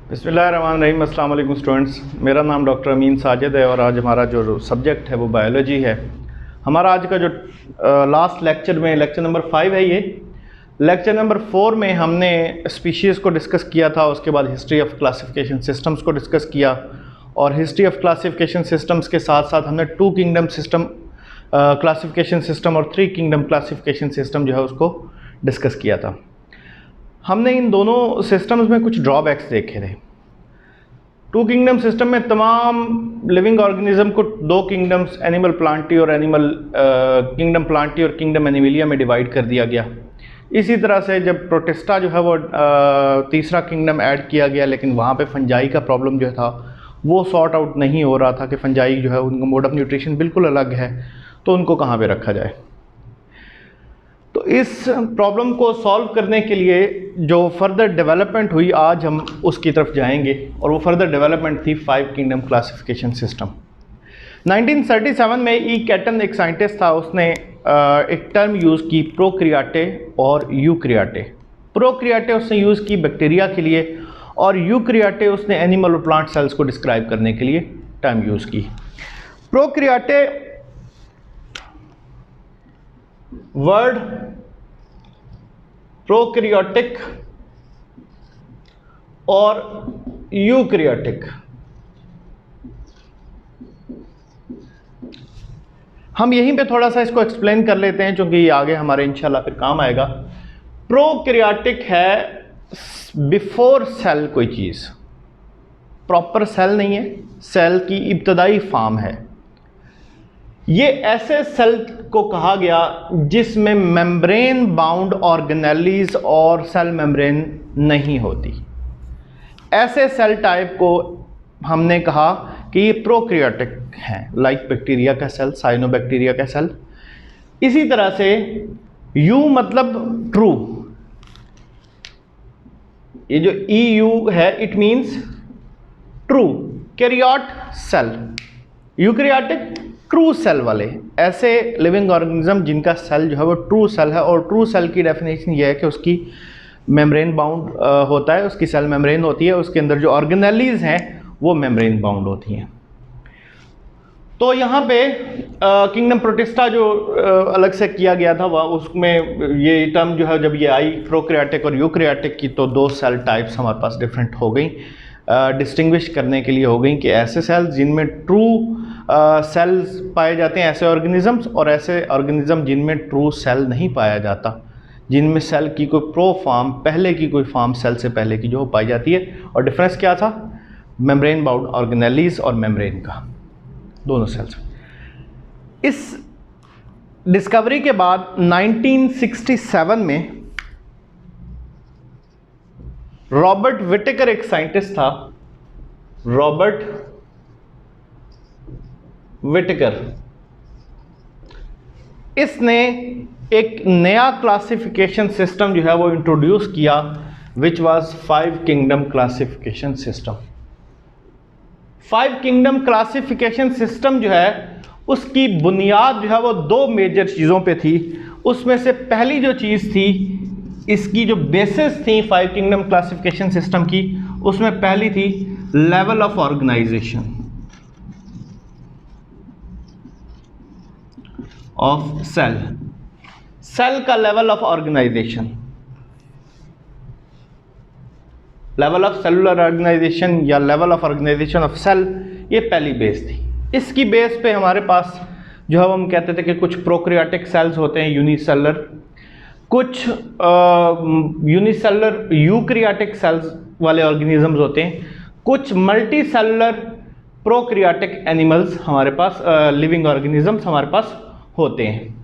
बिस्मिल्लाहिर्रहमानिर्रहीम। अस्सलाम वालेकुम स्टूडेंट्स, मेरा नाम डॉक्टर अमीन साजिद है और आज हमारा जो सब्जेक्ट है वो बायोलॉजी है। हमारा आज का जो लास्ट लेक्चर में लेक्चर नंबर 5 है। ये लेक्चर नंबर 4 में हमने स्पीशीज़ को डिस्कस किया था, उसके बाद हिस्ट्री ऑफ क्लासिफिकेशन सिस्टम्स को डिस्कस किया और हिस्ट्री ऑफ क्लासिफिकेशन सिस्टम्स के साथ साथ हमने 2 किंगडम सिस्टम क्लासिफिकेशन सिस्टम और 3 किंगडम क्लासिफिकेशन सिस्टम जो है उसको डिस्कस किया था। हमने इन दोनों सिस्टम्स में कुछ ड्रॉबैक्स देखे थे। 2 किंगडम सिस्टम में तमाम लिविंग ऑर्गेनिज्म को 2 किंगडम्स एनिमल प्लांटी और एनिमल किंगडम प्लांटी और किंगडम एनिमिलिया में डिवाइड कर दिया गया। इसी तरह से जब प्रोटिस्टा जो है वो तीसरा किंगडम ऐड किया गया, लेकिन वहाँ पे फंजाई का प्रॉब्लम जो था वो सॉर्ट आउट नहीं हो रहा था कि फंजाई जो है उनका मोड ऑफ न्यूट्रिशन बिल्कुल अलग है, तो उनको कहाँ पे रखा जाए। तो इस प्रॉब्लम को सॉल्व करने के लिए जो फर्दर डेवलपमेंट हुई आज हम उसकी तरफ जाएंगे और वो फर्दर डेवलपमेंट थी 5 किंगडम क्लासिफिकेशन सिस्टम। 1937 में ई कैटन एक साइंटिस्ट था, उसने एक टर्म यूज़ की प्रोक्रियाटे और यूक्रियाटे। प्रोक्रियाटे उसने यूज़ की बैक्टीरिया के लिए और यूक्रियाटे उसने एनिमल और प्लांट सेल्स को डिस्क्राइब करने के लिए टर्म यूज़ की। प्रोक्रियाटे वर्ड प्रोकैरियोटिक और यूकैरियोटिक, हम यहीं पे थोड़ा सा इसको एक्सप्लेन कर लेते हैं क्योंकि ये आगे हमारे इंशाल्लाह फिर काम आएगा। प्रोकैरियोटिक है बिफोर सेल कोई चीज़, प्रॉपर सेल नहीं है, सेल की इब्तदाई फॉर्म है। ये ऐसे सेल को कहा गया जिसमें मेम्ब्रेन बाउंड ऑर्गेनेलीज और सेल मेम्ब्रेन नहीं होती। ऐसे सेल टाइप को हमने कहा कि ये प्रोकैरियोटिक हैं, लाइक बैक्टीरिया का सेल, साइनोबैक्टीरिया का सेल। इसी तरह से यू मतलब ट्रू, ये जो EU है it means true karyote cell. Eukaryotic true cell वाले ऐसे लिविंग ऑर्गेनिज्म जिनका सेल जो है वो ट्रू सेल है, और ट्रू सेल की डेफिनेशन ये है कि उसकी मेम्ब्रेन बाउंड होता है, उसकी सेल मेम्ब्रेन होती है, उसके अंदर जो ऑर्गेनेलीज हैं वो मेम्ब्रेन बाउंड होती हैं। तो यहाँ पे किंगडम प्रोटिस्टा जो अलग से किया गया था वह उसमें ये टर्म जो है जब ये आई प्रोकैरियोटिक और यूकैरियोटिक की, तो 2 सेल टाइप्स हमारे पास डिफरेंट हो गई, डिस्टिंग्विश करने के लिए हो गई कि ऐसे सेल्स जिनमें ट्रू सेल्स पाए जाते हैं ऐसे ऑर्गेनिजम्स, और ऐसे ऑर्गेनिज्म जिनमें ट्रू सेल नहीं पाया जाता, जिनमें सेल की कोई प्रो फॉर्म, पहले की कोई फॉर्म सेल से पहले की जो पाई जाती है। और डिफरेंस क्या था? मेम्ब्रेन बाउंड ऑर्गेनेलीज और मेम्ब्रेन का, दोनों सेल्स। इस डिस्कवरी के बाद 1967 में रॉबर्ट विटेकर एक साइंटिस्ट था, रॉबर्ट विटेकर, इसने एक नया क्लासिफिकेशन सिस्टम जो है वो इंट्रोड्यूस किया, which was 5 kingdom classification system. 5 kingdom classification system जो है उसकी बुनियाद जो है वो 2 मेजर चीज़ों पे थी। उसमें से पहली जो चीज़ थी, इसकी जो बेसिस थी 5 किंगडम क्लासिफिकेशन सिस्टम की, उसमें पहली थी level of organization of cell. Cell का level of organization, level of cellular organization या level of organization of cell, ये पहली बेस थी। इसकी बेस पे हमारे पास जो है हम कहते थे कि कुछ प्रोकैरियोटिक सेल्स होते हैं यूनिसेलर, कुछ यूनिसेलर यूकैरियोटिक सेल्स वाले ऑर्गेनिजम्स होते हैं, कुछ मल्टी सेलुलर प्रोकैरियोटिक एनिमल्स हमारे पास, लिविंग ऑर्गेनिजम्स हमारे पास होते हैं।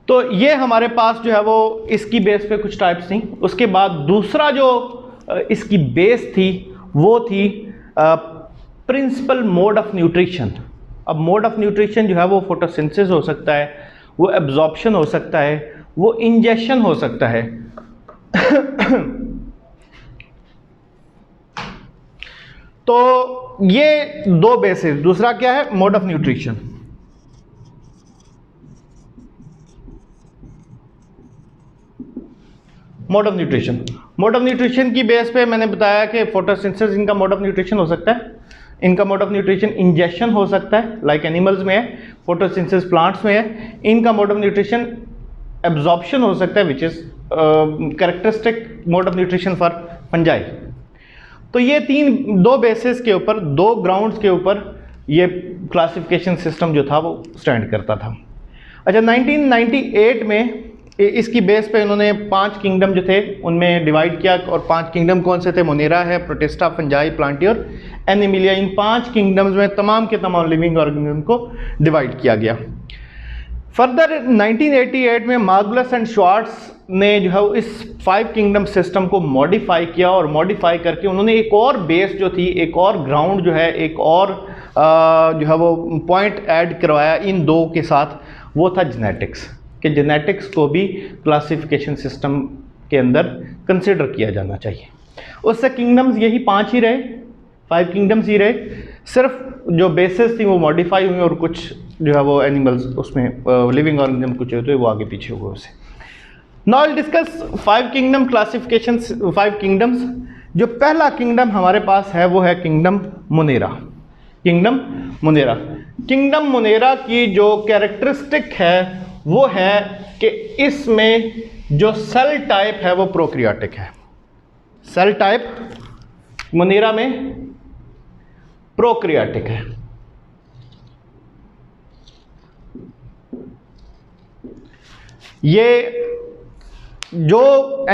तो ये हमारे पास जो है वो इसकी बेस पे कुछ टाइप्स थी। उसके बाद दूसरा जो इसकी बेस थी वो थी प्रिंसिपल मोड ऑफ न्यूट्रिशन। अब मोड ऑफ न्यूट्रिशन जो है वो फोटोसिंथेसिस हो सकता है, वो एब्जॉर्प्शन हो सकता है, वो इंजेक्शन हो सकता है। तो ये 2 बेसिस। दूसरा क्या है? Mode of nutrition. Mode of nutrition. Mode of nutrition की बेस पे मैंने बताया कि फोटोसिंथेसिस इनका मोड ऑफ न्यूट्रिशन हो सकता है। इनका मोड ऑफ न्यूट्रिशन इंजेक्शन हो सकता है, लाइक एनिमल्स में है, फोटोसिंथेसिस प्लांट्स में है। इनका मोड ऑफ न्यूट्रिशन एब्जॉर्प्शन हो सकता है, which is characteristic mode of nutrition for fungi. तो ये दो बेसिस के ऊपर, दो ग्राउंड्स के ऊपर ये क्लासिफिकेशन सिस्टम जो था वो स्टैंड करता था। अच्छा, 1998 में इसकी बेस पे उन्होंने 5 किंगडम जो थे उनमें डिवाइड किया, और 5 किंगडम कौन से थे? मोनेरा है, प्रोटिस्टा, फंजाई, प्लांटी और एनिमिलिया। इन 5 किंगडम्स में तमाम के तमाम लिविंग ऑर्गेनिज्म को डिवाइड किया गया। फर्दर 1988 में मार्गुलस एंड श्वार्ट्ज ने जो है इस 5 किंगडम सिस्टम को मॉडिफाई किया, और मॉडिफाई करके उन्होंने एक और बेस जो थी, एक और ग्राउंड जो है, एक और जो है वो पॉइंट ऐड करवाया इन दो के साथ, वो था जेनेटिक्स, कि जेनेटिक्स को भी क्लासिफिकेशन सिस्टम के अंदर कंसिडर किया जाना चाहिए। उससे किंगडम्स यही 5 ही रहे, 5 किंगडम्स ही रहे, सिर्फ जो बेसिस थी वो मॉडिफाई हुई, और कुछ जो है वो एनिमल्स उसमें लिविंग ऑर्गेनिज्म कुछ होते वो आगे पीछे हुए उसे। Now will discuss 5 kingdom classification, 5 kingdoms. जो पहला किंगडम हमारे पास है वो है kingdom Monera. Kingdom Monera, kingdom Monera की जो कैरेक्टरिस्टिक है वो है कि इसमें जो सेल टाइप है वो प्रोकैरियोटिक है। सेल टाइप मोनेरा में प्रोकैरियोटिक है। ये जो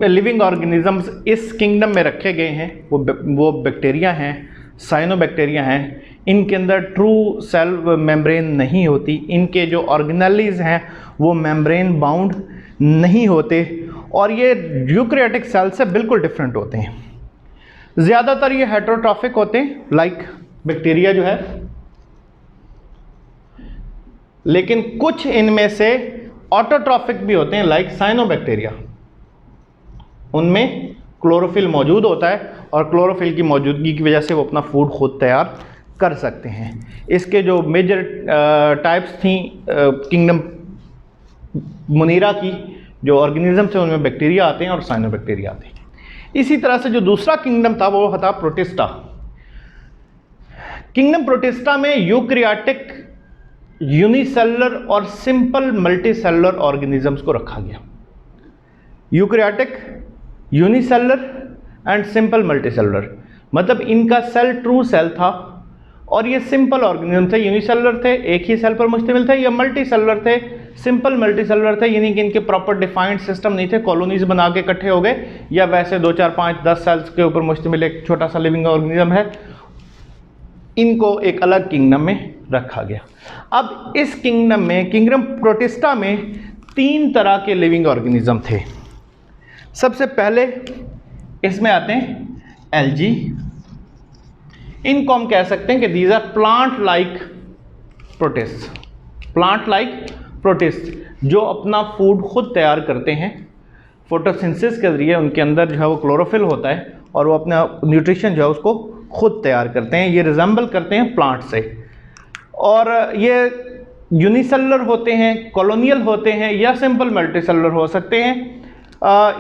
लिविंग ऑर्गेनिजम्स इस किंगडम में रखे गए हैं वो बैक्टीरिया हैं, साइनोबैक्टीरिया हैं। इनके अंदर ट्रू सेल मेम्ब्रेन नहीं होती, इनके जो ऑर्गेनेलीज हैं वो मेम्ब्रेन बाउंड नहीं होते, और ये यूकैरियोटिक सेल से बिल्कुल डिफरेंट होते हैं। ज़्यादातर ये हेटेरोट्रॉफिक होते हैं, लाइक बैक्टीरिया जो है, लेकिन कुछ इनमें से ऑटोट्रॉफिक भी होते हैं, लाइक साइनोबैक्टीरिया। उनमें क्लोरोफिल मौजूद होता है, और क्लोरोफिल की मौजूदगी की वजह से वो अपना फूड खुद तैयार कर सकते हैं। इसके जो मेजर टाइप्स थी किंगडम मोनेरा की, जो ऑर्गेनिज्म थे उनमें बैक्टीरिया आते हैं और साइनोबैक्टीरिया आते हैं। इसी तरह से जो दूसरा किंगडम था वो था प्रोटिस्टा। किंगडम प्रोटिस्टा में यूकैरियोटिक, यूनिसेलुलर और सिंपल मल्टीसेलुलर ऑर्गेनिजम्स को रखा गया। Eukaryotic, unicellular and simple multicellular, मतलब इनका सेल ट्रू सेल था, और ये सिंपल ऑर्गेनिज्म थे। यूनिसेलुलर थे, एक ही सेल पर मुश्तमिल थे, या मल्टीसेलुलर थे, सिंपल मल्टीसेलुलर थे, यानी कि इनके प्रॉपर डिफाइंड सिस्टम नहीं थे, कॉलोनीज बना के इकट्ठे हो गए, या वैसे 2, 4, 5, 10 सेल्स के ऊपर मुश्तमिल एक छोटा सा लिविंग ऑर्गेनिज्म है। इनको एक अलग किंगडम में रखा गया। अब इस किंगडम में, किंगडम प्रोटिस्टा में 3 तरह के लिविंग ऑर्गेनिज्म थे। सबसे पहले इसमें आते हैं एल्गी। इनको हम कह सकते हैं कि these are plant like protist. Plant like protist जो अपना फूड खुद तैयार करते हैं फोटोसिंथेसिस के जरिए। उनके अंदर जो है वो क्लोरोफिल होता है, और वो अपना न्यूट्रिशन जो है उसको खुद तैयार करते हैं। ये रिजेंबल करते हैं प्लांट से, और ये यूनिसेलुलर होते हैं, कॉलोनियल होते हैं, या सिंपल मल्टीसेलुलर हो सकते हैं।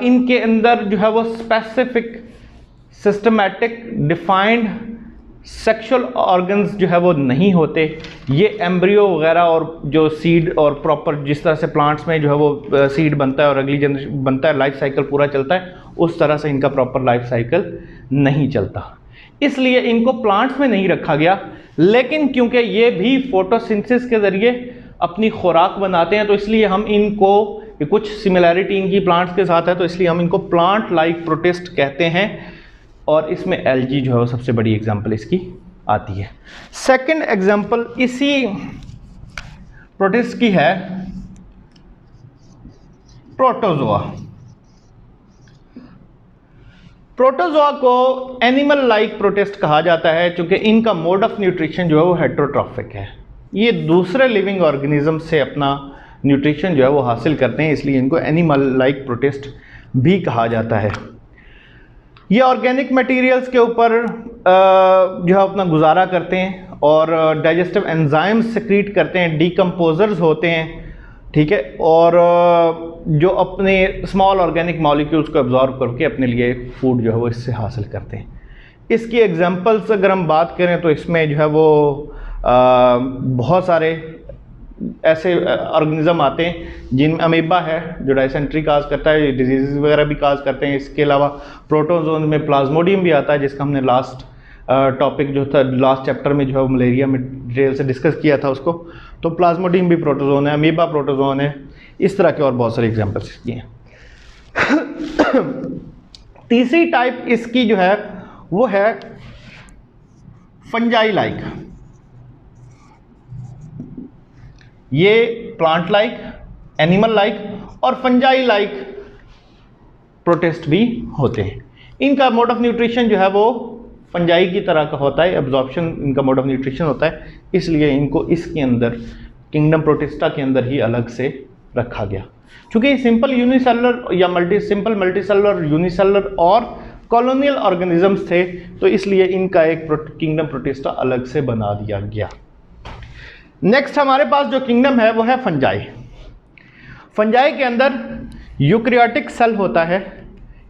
इनके अंदर जो है वो specific, systematic, defined sexual organs जो है वो नहीं होते। ये एम्ब्रियो वगैरह और जो सीड और प्रॉपर जिस तरह से प्लांट्स में जो है वो सीड बनता है और अगली जनरेशन बनता है, लाइफ साइकिल पूरा चलता है, उस तरह से इनका प्रॉपर लाइफ साइकिल नहीं चलता। इसलिए इनको प्लांट्स में नहीं रखा गया। लेकिन क्योंकि ये भी फोटोसिंथेसिस के ज़रिए अपनी खुराक बनाते हैं, तो इसलिए हम इनको, कुछ सिमिलैरिटी इनकी प्लांट्स के साथ है, तो इसलिए हम इनको प्लांट लाइक प्रोटिस्ट कहते हैं। और इसमें एल्गी जो है वो सबसे बड़ी एग्जांपल इसकी आती है। सेकंड एग्जांपल इसी प्रोटिस्ट की है प्रोटोजोआ। प्रोटोजोआ को एनिमल लाइक प्रोटिस्ट कहा जाता है, क्योंकि इनका मोड ऑफ न्यूट्रिशन जो है वो हेटेरोट्रॉफिक है। ये दूसरे लिविंग ऑर्गेनिज्म से अपना न्यूट्रिशन जो है वो हासिल करते हैं, इसलिए इनको एनिमल लाइक प्रोटिस्ट भी कहा जाता है। ये ऑर्गेनिक मटेरियल्स के ऊपर जो है अपना गुजारा करते हैं, और डाइजेस्टिव एंजाइम्स सेक्रीट करते हैं, डीकम्पोजर्स होते हैं, ठीक है। और जो अपने स्मॉल ऑर्गेनिक मॉलिक्यूल्स को एब्जॉर्ब करके अपने लिए फूड जो है वो इससे हासिल करते हैं। इसकी एग्जांपल्स अगर हम बात करें तो इसमें जो है वो बहुत सारे ऐसे ऑर्गेनिज्म आते हैं जिनमें अमीबा है जो डायसेंट्री काज करता है, डिजीज़ वगैरह भी काज करते हैं। इसके अलावा प्रोटोजोन में प्लाज्मोडियम भी आता है, जिसका हमने लास्ट टॉपिक जो था लास्ट चैप्टर में जो है वो मलेरिया में डिटेल से डिस्कस किया था उसको। तो प्लाज्मोडियम भी प्रोटोजोन है, अमीबा प्रोटोजोन है, इस तरह के और बहुत सारे एग्जाम्पल्स इसकी हैं। तीसरी टाइप इसकी जो है वो है फंजाई लाइक। ये प्लांट लाइक, एनिमल लाइक और फंजाई लाइक प्रोटिस्ट भी होते हैं। इनका मोड ऑफ न्यूट्रिशन जो है वो फंजाई की तरह का होता है, एब्जॉर्प्शन इनका मोड ऑफ न्यूट्रिशन होता है, इसलिए इनको इसके अंदर किंगडम प्रोटिस्टा के अंदर ही अलग से रखा गया। चूँकि सिंपल यूनिसेलुलर या सिंपल मल्टीसेलुलर, यूनिसेलुलर और कॉलोनियल ऑर्गेनिजम्स थे, तो इसलिए इनका एक किंगडम प्रोटिस्टा अलग से बना दिया गया। नेक्स्ट हमारे पास जो किंगडम है वो है फंजाई। फंजाई के अंदर यूकैरियोटिक सेल होता है,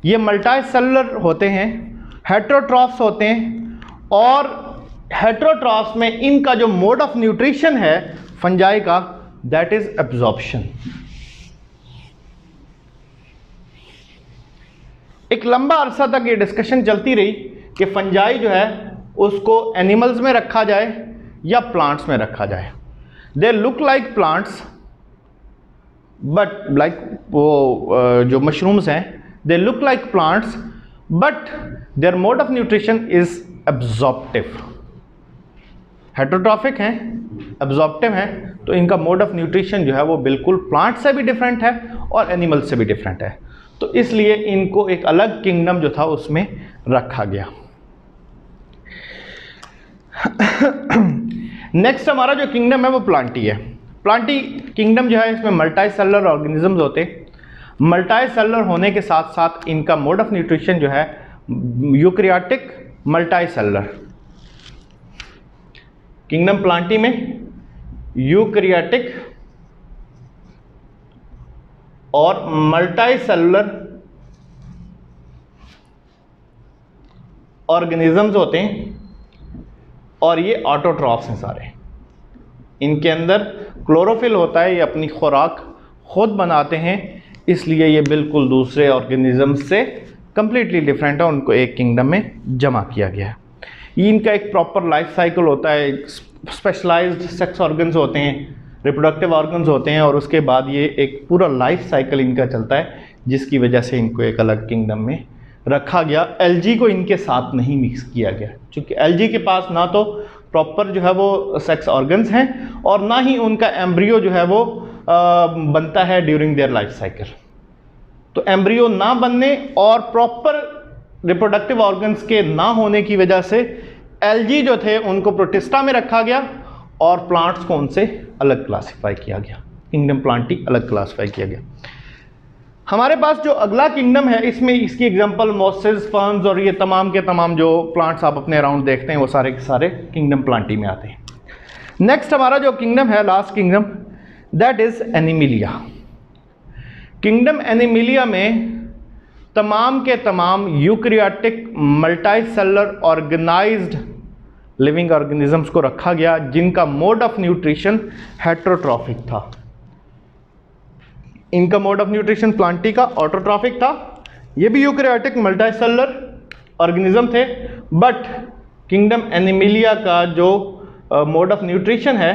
ये मल्टीसेलुलर होते हैं, हेटेरोट्रॉफ्स होते हैं, और हेटेरोट्रॉफ्स में इनका जो मोड ऑफ न्यूट्रिशन है फंजाई का, दैट इज एब्जॉर्प्शन। एक लंबा अरसा तक ये डिस्कशन चलती रही कि फंजाई जो है उसको एनिमल्स में रखा जाए या प्लांट्स में रखा जाए। They look like plants but like वो जो मशरूम्स हैं, they look like plants but their mode of nutrition is absorptive. Heterotrophic हैं, एब्जॉर्प्टिव हैं, तो इनका मोड ऑफ न्यूट्रिशन जो है वो बिल्कुल प्लांट से भी डिफरेंट है और एनिमल से भी डिफरेंट है। तो इसलिए इनको एक अलग किंगडम जो था उसमें रखा गया। नेक्स्ट हमारा जो किंगडम है वो प्लांटी है। प्लांटी किंगडम जो है इसमें मल्टीसेलुलर ऑर्गेनिजम्स होते हैं। मल्टीसेलुलर होने के साथ साथ इनका मोड ऑफ न्यूट्रिशन जो है यूकैरियोटिक मल्टीसेलुलर। किंगडम प्लांटी में यूकैरियोटिक और मल्टीसेलुलर ऑर्गेनिजम्स होते हैं और ये ऑटोट्रॉफ्स हैं सारे। इनके अंदर क्लोरोफिल होता है, ये अपनी खुराक खुद बनाते हैं, इसलिए ये बिल्कुल दूसरे ऑर्गेनिज्म से कंप्लीटली डिफरेंट है, उनको एक किंगडम में जमा किया गया है। ये इनका एक प्रॉपर लाइफ साइकिल होता है, स्पेशलाइज्ड सेक्स ऑर्गन्स होते हैं, रिप्रोडक्टिव ऑर्गन्स होते हैं, और उसके बाद ये एक पूरा लाइफ साइकिल इनका चलता है, जिसकी वजह से इनको एक अलग किंगडम में रखा गया। एलजी को इनके साथ नहीं मिक्स किया गया, क्योंकि एलजी के पास ना तो प्रॉपर जो है वो सेक्स ऑर्गन्स हैं और ना ही उनका एम्ब्रियो जो है वो बनता है ड्यूरिंग देयर लाइफ साइकिल। तो एम्ब्रियो ना बनने और प्रॉपर रिप्रोडक्टिव ऑर्गन्स के ना होने की वजह से एलजी जो थे उनको प्रोटिस्टा में रखा गया और प्लांट्स को उनसे अलग क्लासिफाई किया गया, किंगडम प्लांटी अलग क्लासिफाई किया गया। हमारे पास जो अगला किंगडम है इसमें इसकी एग्जांपल मॉसेस, फर्न्स और ये तमाम के तमाम जो प्लांट्स आप अपने अराउंड देखते हैं वो सारे के सारे किंगडम प्लांटी में आते हैं। नेक्स्ट हमारा जो किंगडम है, last kingdom, that is Animalia. Kingdom Animalia में तमाम के तमाम eukaryotic multicellular organized living organisms को रखा गया, जिनका मोड ऑफ न्यूट्रिशन हेटेरोट्रॉफिक था। इनका मोड ऑफ न्यूट्रिशन प्लांटी का ऑटोट्रॉफिक था, ये भी यूकैरियोटिक मल्टीसेलुलर ऑर्गेनिज्म थे, बट किंगडम एनिमिलिया का जो मोड ऑफ न्यूट्रिशन है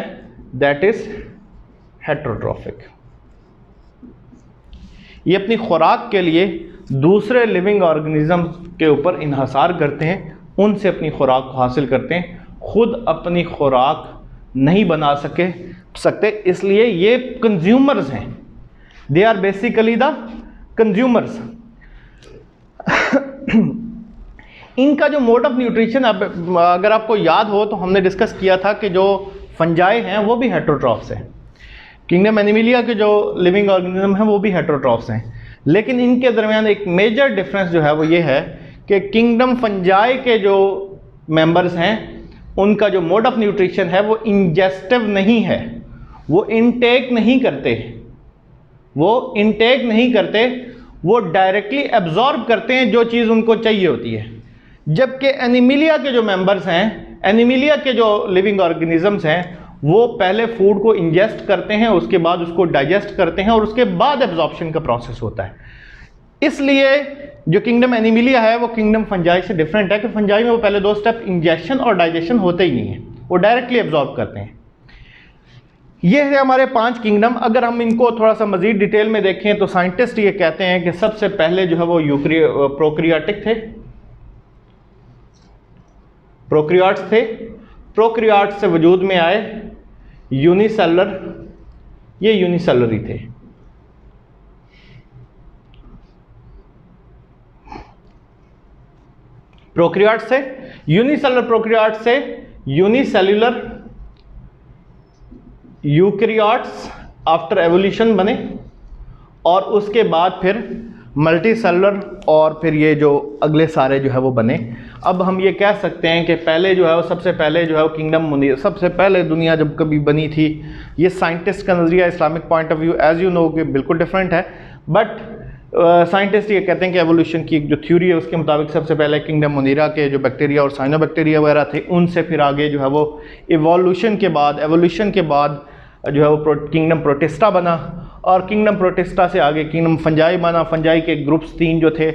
दैट इज हेटेरोट्रॉफिक। ये अपनी खुराक के लिए दूसरे लिविंग ऑर्गेनिज्म के ऊपर इन्हसार करते हैं, उनसे अपनी खुराक को हासिल करते हैं, खुद अपनी खुराक नहीं बना सकते, इसलिए ये कंज्यूमर्स हैं। They are basically the consumers. इनका जो मोड ऑफ न्यूट्रिशन, अगर आपको याद हो तो हमने डिस्कस किया था कि जो फंजाई हैं वो भी हेटेरोट्रॉफ्स हैं, किंगडम एनिमिलिया के जो लिविंग ऑर्गेनिज्म हैं वो भी हेटेरोट्रॉफ्स हैं, लेकिन इनके दरमियान एक मेजर डिफरेंस जो है वो ये है कि किंगडम फंजाई के जो मेंबर्स हैं उनका जो मोड ऑफ न्यूट्रिशन है वो इंजेस्टिव नहीं है, वो इनटेक नहीं करते, वो इनटेक नहीं करते, वो डायरेक्टली एब्जॉर्ब करते हैं जो चीज़ उनको चाहिए होती है। जबकि एनीमिलिया के जो मेंबर्स हैं, एनीमिलिया के जो लिविंग ऑर्गेनिजम्स हैं, वो पहले फूड को इंजेस्ट करते हैं, उसके बाद उसको डाइजेस्ट करते हैं और उसके बाद एब्जॉर्प्शन का प्रोसेस होता है। इसलिए जो किंगडम एनीमिलिया है वो किंगडम फंजाई से डिफरेंट है कि फंजाई में वो पहले 2 स्टेप इंजेक्शन और डाइजेशन होते ही नहीं है, वो डायरेक्टली एब्जॉर्ब करते हैं। ये है हमारे 5 किंगडम। अगर हम इनको थोड़ा सा मजीद डिटेल में देखें तो साइंटिस्ट ये कहते हैं कि सबसे पहले जो है वो प्रोक्रियाटिक थे, प्रोक्रियाट्स थे। प्रोक्रियाट्स से वजूद में आए यूनिसेलर, ये यूनिसेलर ही थे। प्रोक्रियाट से यूनिसेलर, प्रोक्रियाट से यूनिसेल्युलर यूकैरियोट्स आफ्टर एवोल्यूशन बने और उसके बाद फिर मल्टीसेलुलर और फिर ये जो अगले सारे जो है वो बने। अब हम ये कह सकते हैं कि पहले जो है वो सबसे पहले जो है वो किंगडम मुनीरा, सबसे पहले दुनिया जब कभी बनी थी, ये साइंटिस्ट का नज़रिया Islamic point of view as you know कि बिल्कुल डिफरेंट है, बट साइंटिस्ट ये कहते हैं कि एवोल्यूशन की जो थ्योरी है उसके मुताबिक सबसे पहले किंगडम मुनीरा के जो बैक्टीरिया और साइनोबैक्टीरिया वगैरह थे, उनसे फिर आगे जो है वो एवोल्यूशन के बाद जो है वो किंगडम प्रोटिस्टा बना और किंगडम प्रोटिस्टा से आगे किंगडम फंजाई बना। फंजाई के ग्रुप्स 3 जो थे,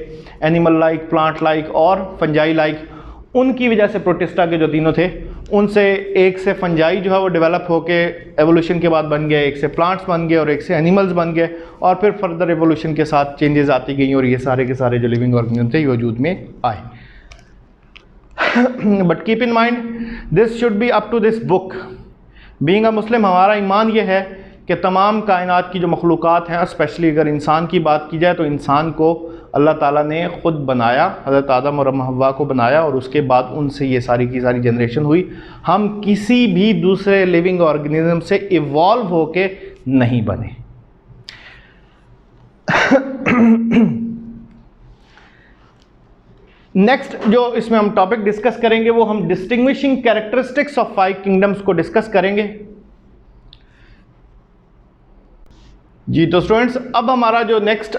एनिमल लाइक, प्लांट लाइक और फंजाई लाइक, उनकी वजह से प्रोटिस्टा के जो तीनों थे उनसे एक से फंजाई जो है वो डेवलप होके एवोल्यूशन के बाद बन गए, एक से प्लांट्स बन गए और एक से एनिमल्स बन गए और फिर फर्दर एवोल्यूशन के साथ चेंजेस आती गई और ये सारे के सारे जो लिविंग ऑर्गेनिज्म थे वजूद में आए। But keep in mind this should be up to this book. Being a Muslim हमारा ईमान ये है कि तमाम कायनात की जो मखलूक़ात हैं, स्पेशली अगर इंसान की बात की जाए तो इंसान को अल्लाह ताला ने ख़ुद बनाया, हज़रत आदम और अम्मा हव्वा को बनाया और उसके बाद उनसे ये सारी की सारी जनरेशन हुई। हम किसी भी दूसरे लिविंग ऑर्गेनिज्म से इवॉल्व होके नहीं बने। नेक्स्ट जो इसमें हम टॉपिक डिस्कस करेंगे वो हम डिस्टिंग्विशिंग कैरेक्टरिस्टिक्स ऑफ 5 किंगडम्स को डिस्कस करेंगे। जी तो स्टूडेंट्स, अब हमारा जो नेक्स्ट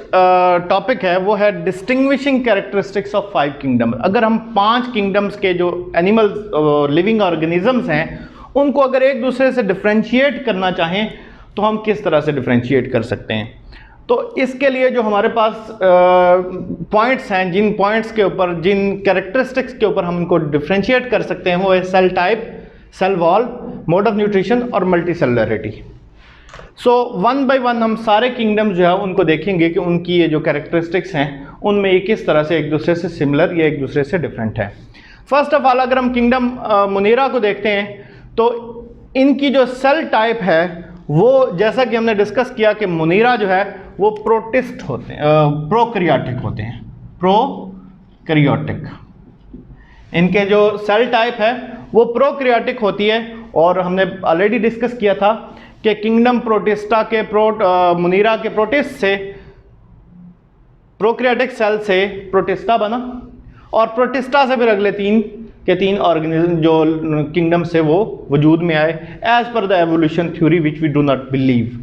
टॉपिक है वो है डिस्टिंग्विशिंग कैरेक्टरिस्टिक्स ऑफ 5 किंगडम। अगर हम 5 किंगडम्स के जो एनिमल लिविंग ऑर्गेनिजम्स हैं उनको अगर एक दूसरे से डिफरेंशिएट करना चाहें तो हम किस तरह से डिफरेंशिएट कर सकते हैं। तो इसके लिए जो हमारे पास पॉइंट्स हैं, जिन पॉइंट्स के ऊपर, जिन कैरेक्टरिस्टिक्स के ऊपर हम इनको डिफरेंशिएट कर सकते हैं वो है cell type, cell wall, mode of nutrition और multicellularity. So one by one हम सारे किंगडम्स जो है उनको देखेंगे कि उनकी ये जो कैरेक्टरिस्टिक्स हैं उनमें ये किस तरह से एक दूसरे से सिमिलर या एक दूसरे से डिफरेंट है। फर्स्ट ऑफ ऑल अगर हम किंगडम मुनीरा को देखते हैं तो इनकी जो सेल टाइप है वो, जैसा कि हमने डिस्कस किया कि मुनीरा जो है वो प्रोटिस्ट होते हैं, प्रोकैरियोटिक होते हैं, प्रोकैरियोटिक। इनके जो सेल टाइप है वो प्रोकैरियोटिक होती है और हमने ऑलरेडी डिस्कस किया था कि किंगडम प्रोटिस्टा के मुनीरा के प्रोटिस्ट से, प्रोकैरियोटिक सेल से प्रोटिस्टा बना और प्रोटिस्टा से फिर अगले 3 ऑर्गेनिज्म जो किंगडम से वो वजूद में आए as per the evolution theory which we do not believe.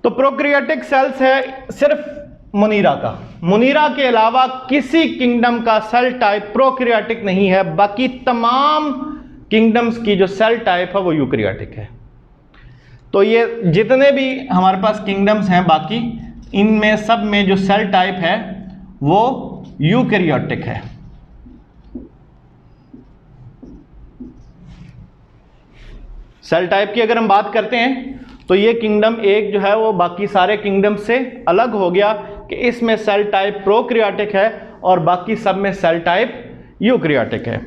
तो प्रोकैरियोटिक सेल्स है सिर्फ मुनीरा का, मुनीरा के अलावा किसी किंगडम का सेल टाइप प्रोकैरियोटिक नहीं है। बाकी तमाम किंगडम्स की जो सेल टाइप है वो यूकैरियोटिक है। तो ये जितने भी हमारे पास किंगडम्स हैं बाकी, इनमें सब में जो सेल टाइप है वो यूकैरियोटिक है। सेल टाइप की अगर हम बात करते हैं तो ये किंगडम एक जो है वो बाकी सारे किंगडम से अलग हो गया कि इसमें सेल टाइप प्रोकैरियोटिक है और बाकी सब में सेल टाइप यूकैरियोटिक है।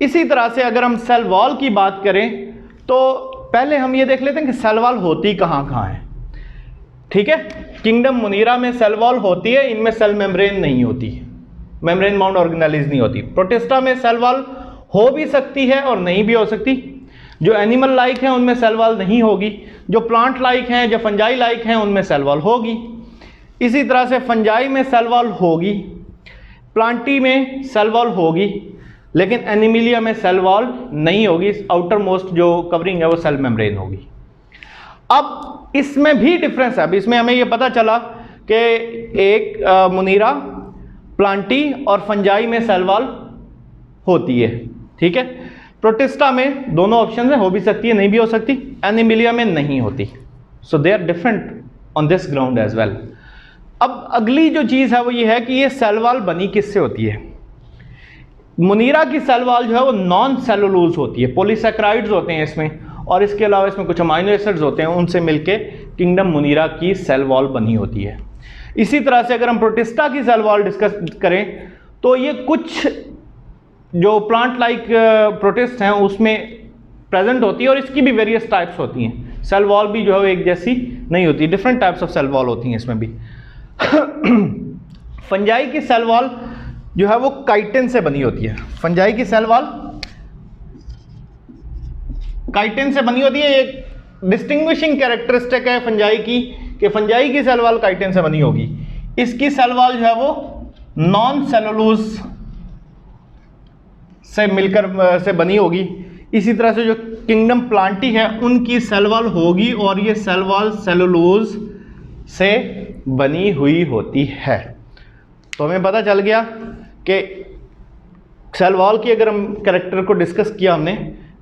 इसी तरह से अगर हम सेल वॉल की बात करें तो पहले हम ये देख लेते हैं कि सेल वॉल होती कहाँ कहाँ है। ठीक है, किंगडम मुनीरा में सेल वॉल होती है, इनमें सेल मेम्ब्रेन नहीं होती, मेम्ब्रेन बाउंड ऑर्गेनेलिज नहीं होती। प्रोटिस्टा में सेल वॉल हो भी सकती है और नहीं भी हो सकती। जो एनिमल लाइक हैं उनमें सेल वॉल नहीं होगी, जो प्लांट लाइक हैं, जो फंजाई लाइक हैं उनमें सेल वॉल होगी। इसी तरह से फंजाई में सेल वॉल होगी, प्लांटी में सेल वॉल होगी, लेकिन एनिमिलिया में सेल वॉल नहीं होगी। आउटर मोस्ट जो कवरिंग है वो सेल मेम्ब्रेन होगी। अब इसमें भी डिफरेंस है। अब इसमें हमें ये पता चला कि एक मुनीरा, प्लांटी और फंजाई में सेल वॉल होती है, ठीक है। प्रोटिस्टा में दोनों ऑप्शन है, हो भी सकती है नहीं भी हो सकती, एनिमिलिया में नहीं होती। So they are different on this ground as well. अब अगली जो चीज है वो ये है कि ये सेल वॉल बनी किससे होती है। मुनीरा की सेल वॉल जो है वो नॉन सेलुलोज होती है, पॉलीसैकेराइड्स होते हैं इसमें, और इसके अलावा इसमें कुछ अमाइनो एसिड्स होते हैं, उनसे मिलके किंगडम मुनीरा की सेल वॉल बनी होती है। इसी तरह से अगर हम प्रोटिस्टा की सेल वॉल डिस्कस करें तो ये कुछ जो प्लांट लाइक प्रोटिस्ट हैं उसमें प्रेजेंट होती है, और इसकी भी वेरियस टाइप्स होती हैं। सेल वॉल भी जो है एक जैसी नहीं होती, different types of cell wall होती हैं इसमें भी। फंजाई की सेल वॉल जो है वो काइटिन से बनी होती है। फंजाई की सेल वॉल काइटिन से बनी होती है। एक डिस्टिंग्विशिंग कैरेक्टरिस्टिक है फंजाई की कि फंजाई की सेल वॉल काइटिन से बनी होगी। इसकी सेल वॉल जो है वो नॉन सेलुलोज से मिलकर से बनी होगी। इसी तरह से जो किंगडम प्लांटी है उनकी सेल वॉल होगी, और ये सेल वॉल सेलुलोज से बनी हुई होती है। तो हमें पता चल गया कि सेल वॉल की अगर हम कैरेक्टर को डिस्कस किया हमने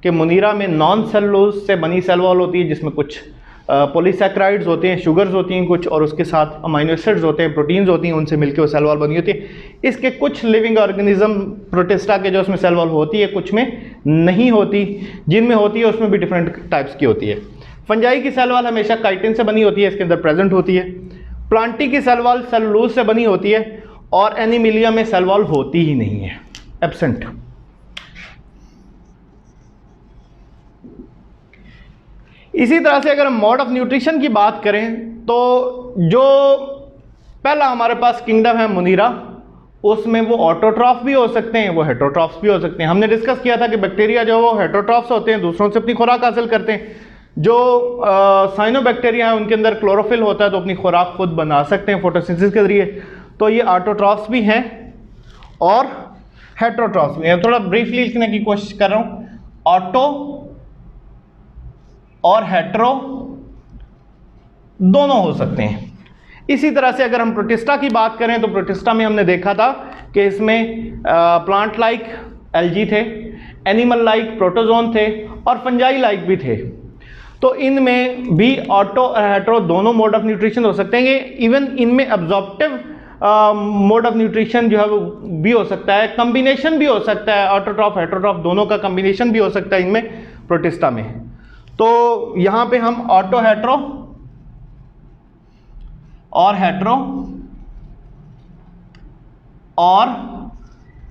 कि मुनीरा में नॉन सेलुलोज से बनी सेल वॉल होती है, जिसमें कुछ पॉलीसैकेराइड्स होते हैं, शुगर्स होती हैं कुछ, और उसके साथ अमाइनो एसिड्स होते हैं, प्रोटीन्स होती हैं, उनसे मिलकर वो सेल वॉल बनी होती है। इसके कुछ लिविंग ऑर्गेनिज्म प्रोटिस्टा के जो उसमें सेल वॉल होती है, कुछ में नहीं होती, जिनमें होती है उसमें भी डिफरेंट टाइप्स की होती है। फंजाई की सेल वॉल हमेशा काइटिन से बनी होती है, इसके अंदर प्रेजेंट होती है। प्लांटी की सेल वॉल सेलुलोज से बनी होती है, और एनिमिलिया में सेल वॉल होती ही नहीं है, एब्सेंट। इसी तरह से अगर हम मोड ऑफ न्यूट्रिशन की बात करें तो जो पहला हमारे पास किंगडम है मुनीरा, उसमें वो ऑटोट्रॉफ भी हो सकते हैं, वो हेटरोट्रॉफ्स भी हो सकते हैं। हमने डिस्कस किया था कि बैक्टीरिया जो वो हेटरोट्रॉफ्स होते हैं, दूसरों से अपनी खुराक हासिल करते हैं। जो साइनोबैक्टीरिया है उनके अंदर क्लोरोफिल होता है, तो अपनी खुराक खुद बना सकते हैं फोटोसिंथेसिस के जरिए। तो ये ऑटोट्रॉफ्स भी हैं और हेटरोट्रॉफ्स भी हैं। थोड़ा ब्रीफली लिखने की कोशिश कर रहा हूँ। ऑटो और हेट्रो दोनों हो सकते हैं। इसी तरह से अगर हम प्रोटिस्टा की बात करें तो प्रोटिस्टा में हमने देखा था कि इसमें प्लांट लाइक एल्गी थे, एनिमल लाइक प्रोटोजोन थे, और फंजाई लाइक भी थे। तो इनमें भी ऑटो और हेट्रो दोनों मोड ऑफ न्यूट्रिशन हो सकते हैं। इवन इनमें एब्जॉर्प्टिव मोड ऑफ न्यूट्रिशन जो है वो भी हो सकता है, कम्बिनेशन भी हो सकता है, ऑटोट्रॉफ हेट्रोट्रॉफ दोनों का कम्बिनेशन भी हो सकता है इनमें प्रोटिस्टा में। तो यहां पे हम ऑटो हेट्रो और हेट्रो और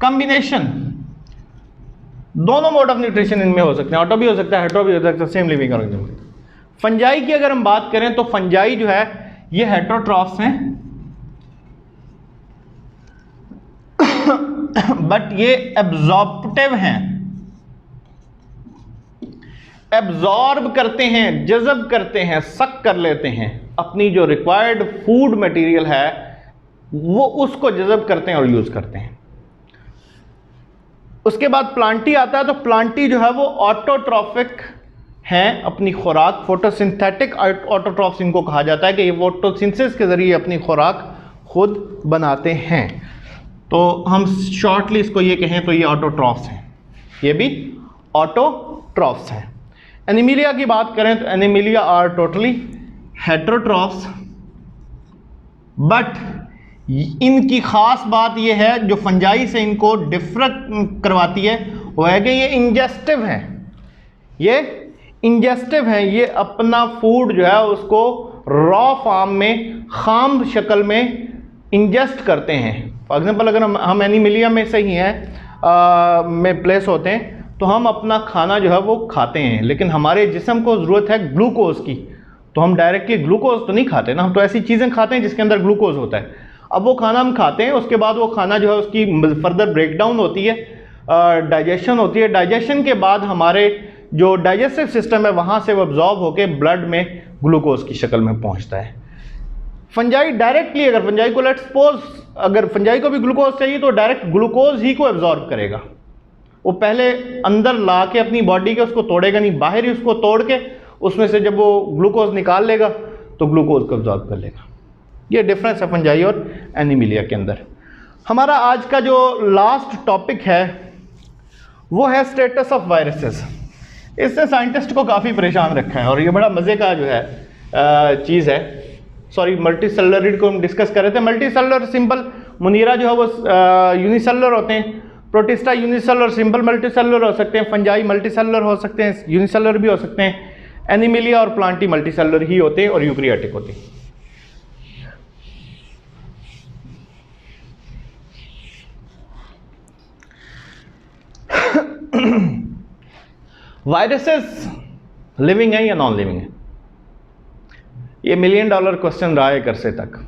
कॉम्बिनेशन दोनों मोड ऑफ न्यूट्रिशन इनमें हो सकते हैं। ऑटो भी हो सकता है, हेट्रो भी हो सकता है, सेम लिविंग ऑर्गेनिज्म। फंजाई की अगर हम बात करें तो फंजाई जो है ये हेट्रोट्रॉफ्स हैं, बट ये एब्जॉर्प्टिव हैं, एब्जॉर्ब करते हैं, जज़ब करते हैं, सक कर लेते हैं, अपनी जो रिक्वायर्ड फूड मटेरियल है वो उसको जज़ब करते हैं और यूज करते हैं। उसके बाद प्लांटी आता है, तो प्लांटी जो है वो ऑटोट्रॉफिक हैं, अपनी खुराक फोटोसिंथेटिक ऑटोट्रॉफ्स इनको कहा जाता है कि ये फोटोसिंथेसिस के जरिए अपनी खुराक खुद बनाते हैं। तो हम शॉर्टली इसको ये कहें तो ये ऑटोट्रॉफ्स हैं, ये भी ऑटोट्रॉफ्स हैं। एनिमिलिया की बात करें तो Animalia are totally heterotrophs, but इनकी खास बात यह है जो फंजाई से इनको डिफरेंट करवाती है वो है कि ये इंजेस्टिव हैं, ये इंजेस्टिव हैं, ये अपना फूड जो है उसको रॉ फॉर्म में, खाम शक्ल में इंजेस्ट करते हैं। फॉर एग्जांपल अगर हम एनिमिलिया में से ही हैं में प्लेस होते हैं तो हम अपना खाना जो है वो खाते हैं, लेकिन हमारे जिस्म को ज़रूरत है ग्लूकोज की, तो हम डायरेक्टली ग्लूकोज तो नहीं खाते ना, हम तो ऐसी चीज़ें खाते हैं जिसके अंदर ग्लूकोज होता है। अब वो खाना हम खाते हैं, उसके बाद वो खाना जो है उसकी फर्दर ब्रेकडाउन होती है, डाइजेशन होती है। डाइजेशन के बाद हमारे जो डाइजेस्टिव सिस्टम है वहाँ से वो अब्जॉर्ब होकर ब्लड में ग्लूकोज की शक्ल में पहुँचता है। फंजाई डायरेक्टली, अगर फंजाई को लेट्स सपोज अगर फंजाई को भी ग्लूकोज चाहिए तो डायरेक्ट ग्लूकोज ही को एब्जॉर्ब करेगा। वो पहले अंदर ला के अपनी बॉडी के उसको तोड़ेगा नहीं, बाहर ही उसको तोड़ के उसमें से जब वो ग्लूकोज निकाल लेगा तो ग्लूकोज को अब्जॉर्ब कर लेगा। ये डिफरेंस है फंजाई और एनीमिलिया के अंदर। हमारा आज का जो लास्ट टॉपिक है वो है स्टेटस ऑफ वायरसेस। इसने साइंटिस्ट को काफ़ी परेशान रखा है और ये बड़ा मज़े का जो है चीज़ है। सॉरी, मल्टीसेलुलर को हम डिस्कस कर रहे थे। मल्टीसेलुलर सिंपल मुनीरा जो है वो यूनिसेलुलर होते हैं, प्रोटिस्टा यूनिसेलुलर सिंपल मल्टीसेलुलर हो सकते हैं, फंजाई मल्टीसेलुलर हो सकते हैं, यूनिसेलुलर भी हो सकते हैं, एनीमिलिया और प्लांटी मल्टीसेलुलर ही होते हैं और यूकैरियोटिक होते हैं। वायरसेस लिविंग है या नॉन लिविंग है? ये $1 मिलियन क्वेश्चन रहा है एक अरसे तक,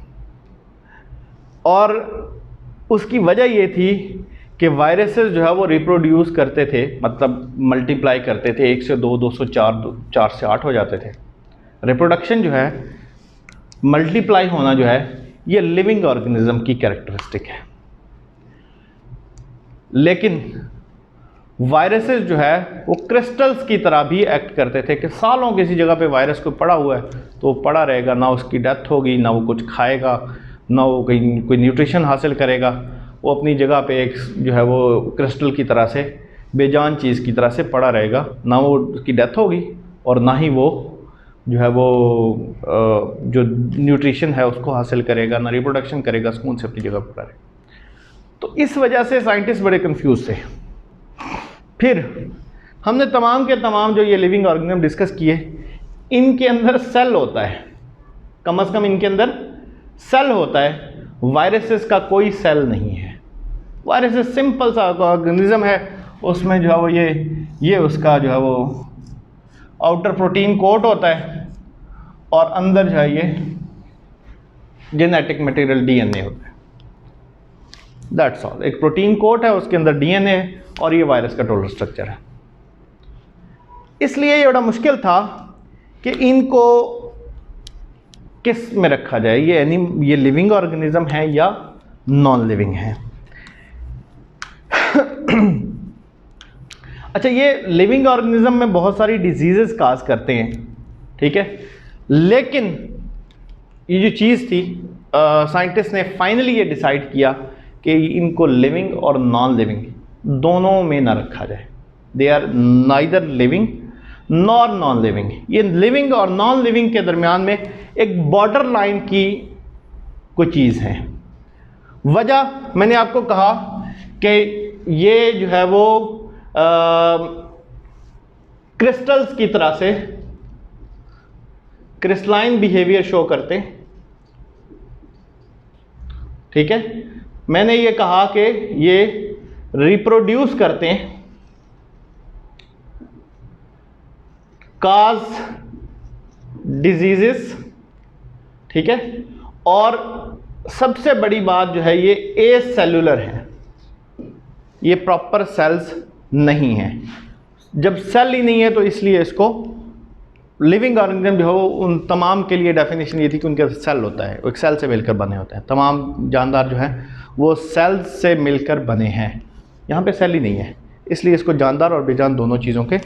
और उसकी वजह ये थी कि वायरसेस जो है वो रिप्रोड्यूस करते थे, मतलब मल्टीप्लाई करते थे, 1 से 2, 2 से 4, 4 से 8 हो जाते थे। रिप्रोडक्शन जो है, मल्टीप्लाई होना जो है, ये लिविंग ऑर्गेनिज्म की कैरेक्टरिस्टिक है। लेकिन वायरसेस जो है वो क्रिस्टल्स की तरह भी एक्ट करते थे कि सालों किसी जगह पे वायरस को पड़ा हुआ है तो वो पड़ा रहेगा, ना उसकी डेथ होगी, ना वो कुछ खाएगा, ना वो कहीं कोई न्यूट्रिशन हासिल करेगा। वो अपनी जगह पे एक जो है वो क्रिस्टल की तरह से, बेजान चीज़ की तरह से पड़ा रहेगा, ना वो उसकी डेथ होगी और ना ही वो जो है वो जो न्यूट्रिशन है उसको हासिल करेगा, ना रिप्रोडक्शन करेगा, सुकून से अपनी जगह पर पड़ा रहेगा। तो इस वजह से साइंटिस्ट बड़े कंफ्यूज थे। फिर हमने तमाम के तमाम जो ये लिविंग ऑर्गेनिज्म डिस्कस किए, इनके अंदर सेल होता है, कम से कम इनके अंदर सेल होता है। वायरसेस का कोई सेल नहीं है। वायरसेस सिंपल सा ऑर्गेनिज्म है, उसमें जो है वो ये उसका जो है वो आउटर प्रोटीन कोट होता है और अंदर जो है ये जेनेटिक मटेरियल डीएनए होता है। That's all. एक प्रोटीन कोट है, उसके अंदर डीएनए है और ये वायरस का टोटल स्ट्रक्चर है। इसलिए ये बड़ा मुश्किल था कि इनको किस में रखा जाए, ये लिविंग ऑर्गेनिज्म है या नॉन लिविंग है। अच्छा, ये लिविंग ऑर्गेनिज्म में बहुत सारी डिजीजेस काज करते हैं, ठीक है, लेकिन ये जो चीज़ थी, साइंटिस्ट ने फाइनली ये डिसाइड किया कि इनको लिविंग और नॉन लिविंग दोनों में ना रखा जाए। They are neither living nor non living. ये लिविंग और नॉन लिविंग के दरमियान में एक बॉर्डर लाइन की कोई चीज़ है। वजह मैंने आपको कहा कि ये जो है वो क्रिस्टल्स की तरह से क्रिस्टलाइन बिहेवियर शो करते हैं, ठीक है। मैंने ये कहा कि ये रिप्रोड्यूस करते हैं, काज डिजीजेस, ठीक है, और सबसे बड़ी बात जो है ये एसेलुलर है, ये प्रॉपर सेल्स नहीं है। जब सेल ही नहीं है तो इसलिए इसको लिविंग ऑर्गेनिज्म जो है वो उन तमाम के लिए डेफिनेशन ये थी कि उनके सेल होता है, एक सेल से मिलकर बने होते हैं। तमाम जानदार जो है वो सेल्स से मिलकर बने हैं, यहाँ पे सेल ही नहीं है, इसलिए इसको जानदार और बेजान दोनों चीज़ों के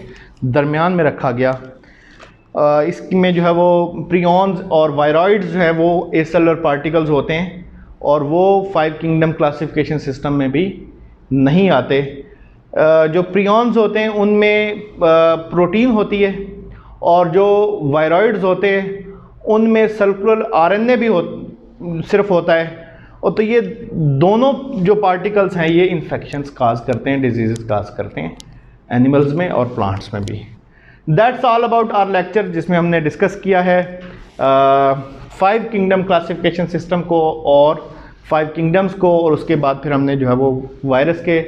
दरमियान में रखा गया। इसमें जो है वो प्रियॉन्स और वायरॉइड्स जो है वो एसेलुलर पार्टिकल्स होते हैं और वो 5 किंगडम क्लासिफिकेशन सिस्टम में भी नहीं आते। जो प्रियॉन्स होते हैं उनमें प्रोटीन होती है और जो वायरॉइड्स होते हैं उनमें सर्कुलर आरएनए भी सिर्फ होता है। और तो ये दोनों जो पार्टिकल्स हैं ये इन्फेक्शंस काज करते हैं, डिजीज़ काज करते हैं, एनिमल्स में और प्लांट्स में भी। That's all about our lecture, जिसमें हमने डिस्कस किया है 5 किंगडम क्लासिफिकेशन सिस्टम को और 5 किंगडम्स को, और उसके बाद फिर हमने जो है वो वायरस के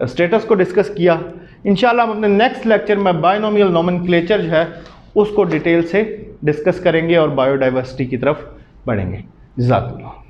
स्टेटस को डिस्कस किया। इंशाल्लाह हम अपने नेक्स्ट लेक्चर में बायनोमियल नोमेनक्लेचर जो है उसको डिटेल से डिस्कस करेंगे और बायोडाइवर्सिटी की तरफ बढ़ेंगे। जज़ाकल्लाह।